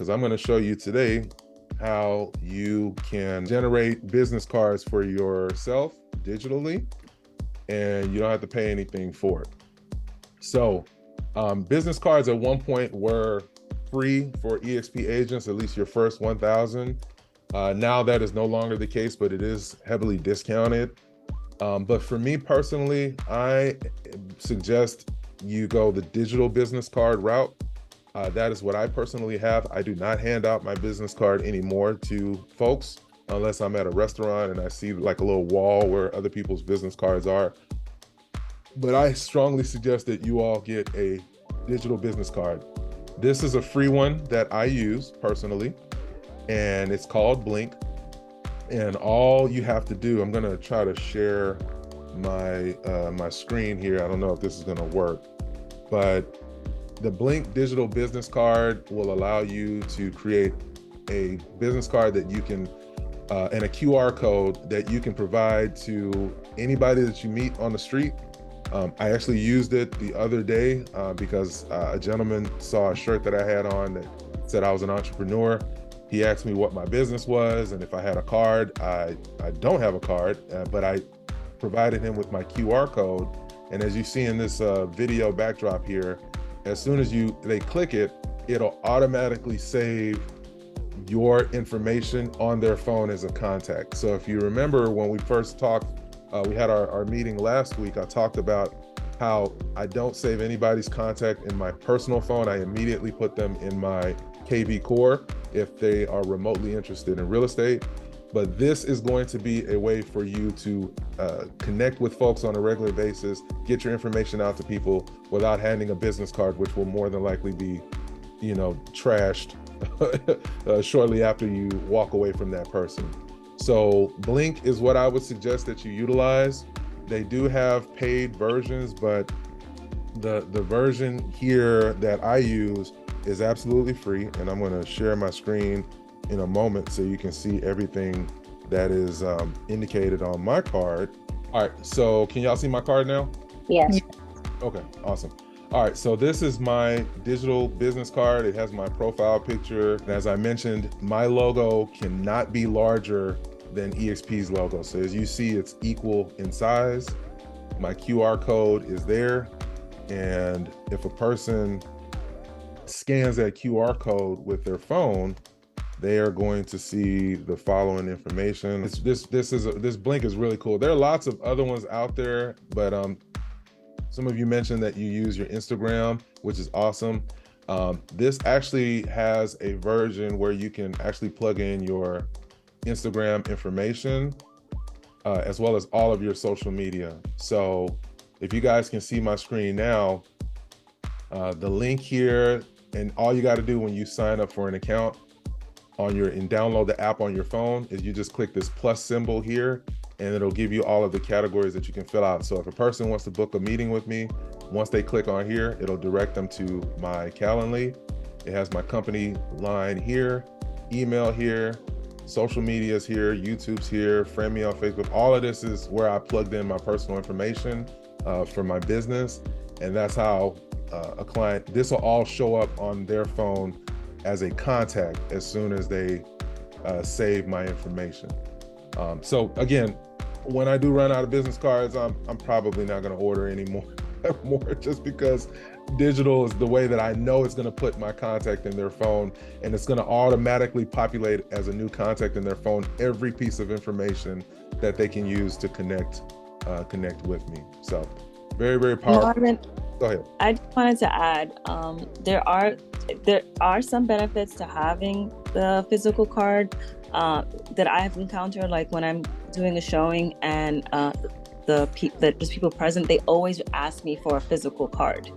because I'm going to show you today how you can generate business cards for yourself digitally, and you don't have to pay anything for it. So business cards at one point were free for EXP agents, at least your first 1,000. Now that is no longer the case, but it is heavily discounted. But for me personally, I suggest you go the digital business card route. That is what I personally have. I do not hand out my business card anymore to folks unless I'm at a restaurant and I see like a little wall where other people's business cards are. But I strongly suggest that you all get a digital business card. This is a free one that I use personally, and it's called Blink. And all you have to do, I'm gonna try to share my my screen here. I don't know if this is gonna work, but the Blink digital business card will allow you to create a business card that you can, and a QR code that you can provide to anybody that you meet on the street. I actually used it the other day because a gentleman saw a shirt that I had on that said I was an entrepreneur. He asked me what my business was and if I had a card. I don't have a card, but I provided him with my QR code. And as you see in this video backdrop here, as soon as they click it, it'll automatically save your information on their phone as a contact. So if you remember when we first talked, we had our meeting last week, I talked about how I don't save anybody's contact in my personal phone. I immediately put them in my KV Core if they are remotely interested in real estate. But this is going to be a way for you to connect with folks on a regular basis, get your information out to people without handing a business card, which will more than likely be, trashed shortly after you walk away from that person. So Blink is what I would suggest that you utilize. They do have paid versions, but the version here that I use is absolutely free. And I'm going to share my screen in a moment so you can see everything that is indicated on my card. All right, so can y'all see my card now? Yes. Okay, awesome. All right, so this is my digital business card. It has my profile picture. And as I mentioned, my logo cannot be larger than EXP's logo. So as you see, it's equal in size. My QR code is there. And if a person scans that QR code with their phone, they are going to see the following information. This Blink is really cool. There are lots of other ones out there, but some of you mentioned that you use your Instagram, which is awesome. This actually has a version where you can actually plug in your Instagram information, as well as all of your social media. So if you guys can see my screen now, the link here, and all you got to do when you sign up for an account and download the app on your phone is you just click this plus symbol here, and it'll give you all of the categories that you can fill out. So if a person wants to book a meeting with me, once they click on here, it'll direct them to my Calendly. It has my company line here, email here, social media's here, YouTube's here, friend me on Facebook. All of this is where I plugged in my personal information for my business. And that's how a client, this will all show up on their phone as a contact as soon as they save my information. So again, when I do run out of business cards, I'm probably not gonna order any more just because digital is the way that I know it's gonna put my contact in their phone, and it's gonna automatically populate as a new contact in their phone every piece of information that they can use to connect with me. So very, very powerful. Marvin, go ahead. I just wanted to add, there are some benefits to having the physical card that I have encountered, like when I'm doing a showing and there's people present, they always ask me for a physical card.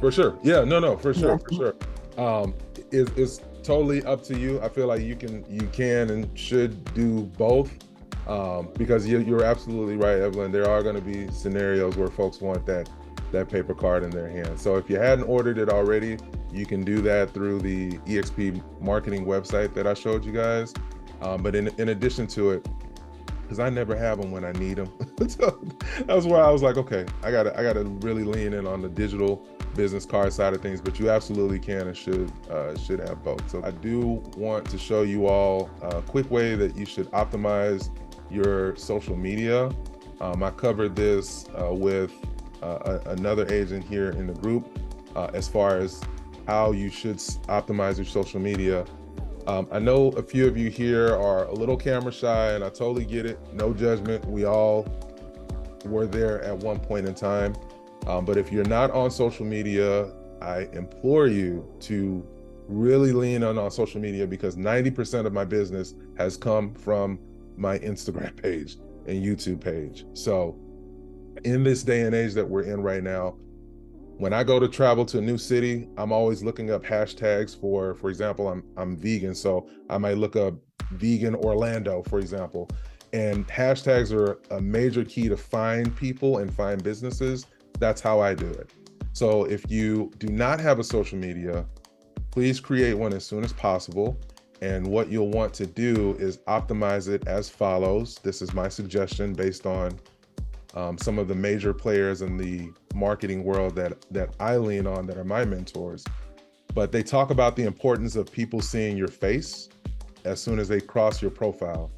For sure. Yeah, no, for sure, for sure. It's totally up to you. I feel like you can and should do both, because you're absolutely right, Evelyn. There are going to be scenarios where folks want that paper card in their hand. So if you hadn't ordered it already, you can do that through the EXP marketing website that I showed you guys. But in addition to it, because I never have them when I need them, so that's why I was like, okay, I gotta really lean in on the digital business card side of things, but you absolutely can and should have both. So I do want to show you all a quick way that you should optimize your social media. I covered this with another agent here in the group as far as how you should optimize your social media. I know a few of you here are a little camera shy, and I totally get it. No judgment. We all were there at one point in time. But if you're not on social media, I implore you to really lean on social media, because 90% of my business has come from my Instagram page and YouTube page. So in this day and age that we're in right now, when I go to travel to a new city, I'm always looking up hashtags for example, I'm vegan, so I might look up vegan Orlando, for example. And hashtags are a major key to find people and find businesses. That's how I do it. So if you do not have a social media, please create one as soon as possible. And what you'll want to do is optimize it as follows. This is my suggestion based on some of the major players in the marketing world that I lean on, that are my mentors. But they talk about the importance of people seeing your face as soon as they cross your profile.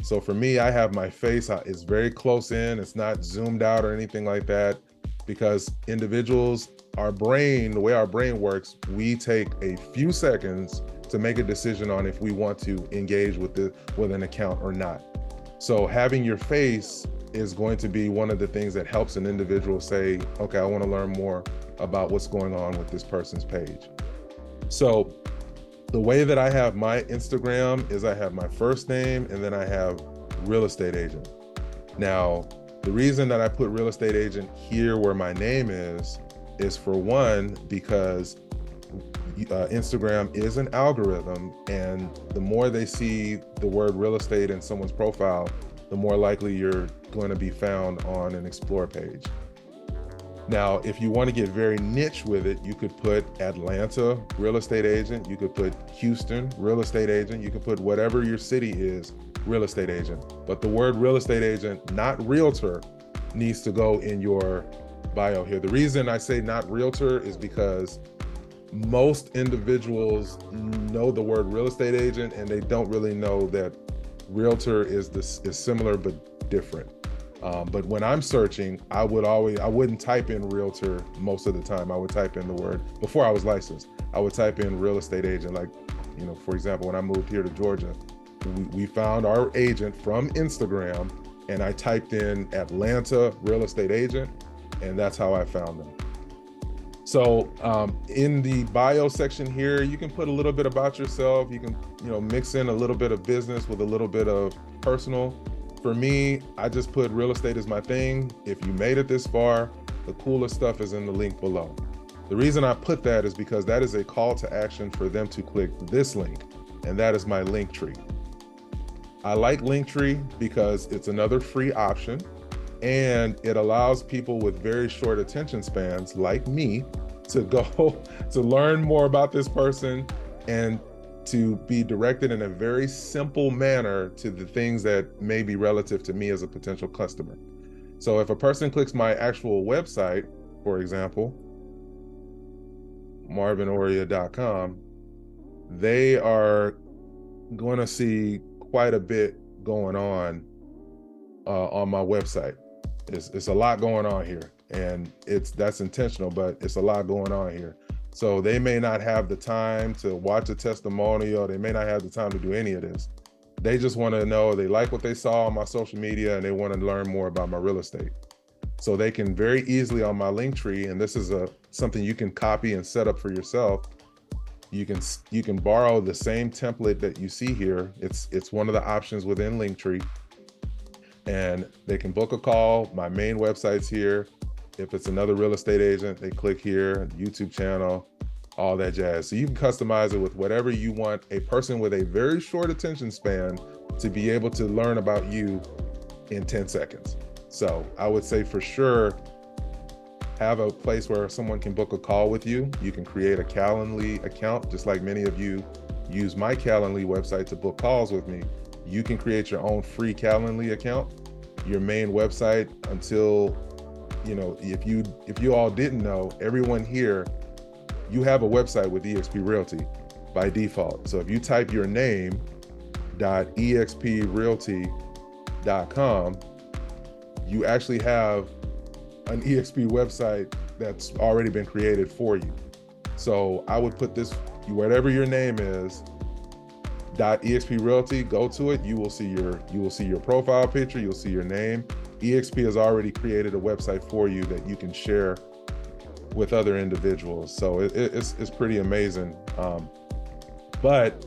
So for me, I have my face, it's very close in, it's not zoomed out or anything like that, because individuals, our brain, the way our brain works, we take a few seconds to make a decision on if we want to engage with an account or not. So having your face is going to be one of the things that helps an individual say, okay, I want to learn more about what's going on with this person's page. So the way that I have my Instagram is I have my first name and then I have real estate agent. Now, the reason that I put real estate agent here where my name is for one, because Instagram is an algorithm, and the more they see the word real estate in someone's profile, the more likely you're going to be found on an explore page. Now, if you want to get very niche with it, you could put Atlanta real estate agent, you could put Houston real estate agent, you could put whatever your city is real estate agent. But the word real estate agent, not realtor, needs to go in your bio here. The reason I say not realtor is because most individuals know the word real estate agent and they don't really know that realtor is similar but different. But when I'm searching, I wouldn't type in realtor most of the time. I would type in the word, before I was licensed, I would type in real estate agent. Like, for example, when I moved here to Georgia, we found our agent from Instagram, and I typed in Atlanta real estate agent, and that's how I found them. So in the bio section here, you can put a little bit about yourself. You can, mix in a little bit of business with a little bit of personal. For me, I just put real estate as my thing. If you made it this far, the coolest stuff is in the link below. The reason I put that is because that is a call to action for them to click this link, and that is my link tree. I like Linktree because it's another free option, and it allows people with very short attention spans like me to go to learn more about this person and to be directed in a very simple manner to the things that may be relative to me as a potential customer. So if a person clicks my actual website, for example, marvinorieh.com, they are going to see quite a bit going on my website. It's a lot going on here, and that's intentional, but it's a lot going on here. So they may not have the time to watch a testimonial. They may not have the time to do any of this. They just want to know, they like what they saw on my social media and they want to learn more about my real estate. So they can very easily on my link tree, and this is something you can copy and set up for yourself. You can borrow the same template that you see here. It's one of the options within Linktree, and they can book a call. My main website's here. If it's another real estate agent, they click here, YouTube channel, all that jazz. So you can customize it with whatever you want a person with a very short attention span to be able to learn about you in 10 seconds. So I would say for sure, have a place where someone can book a call with you. You can create a Calendly account, just like many of you use my Calendly website to book calls with me. You can create your own free Calendly account. Your main website, until if you all didn't know, everyone here, you have a website with eXp Realty by default. So if you type your name .exprealty.com, you actually have an eXp website that's already been created for you. So I would put this, whatever your name is, .exp Realty, go to it. You will see your profile picture. You'll see your name. eXp has already created a website for you that you can share with other individuals. So it's pretty amazing. But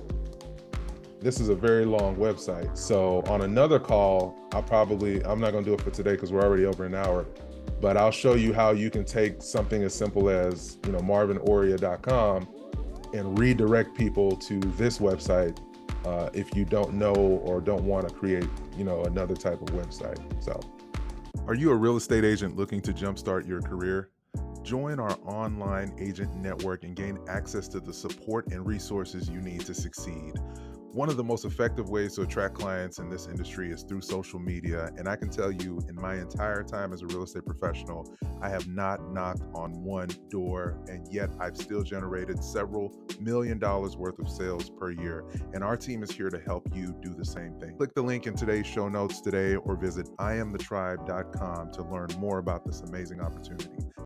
this is a very long website. So on another call, I'm not gonna do it for today because we're already over an hour, but I'll show you how you can take something as simple as, marvinorieh.com and redirect people to this website if you don't know or don't want to create, another type of website. So, are you a real estate agent looking to jumpstart your career? Join our online agent network and gain access to the support and resources you need to succeed. One of the most effective ways to attract clients in this industry is through social media. And I can tell you, in my entire time as a real estate professional, I have not knocked on one door, and yet I've still generated several $1 million worth of sales per year. And our team is here to help you do the same thing. Click the link in today's show notes today or visit IamTheTribe.com to learn more about this amazing opportunity.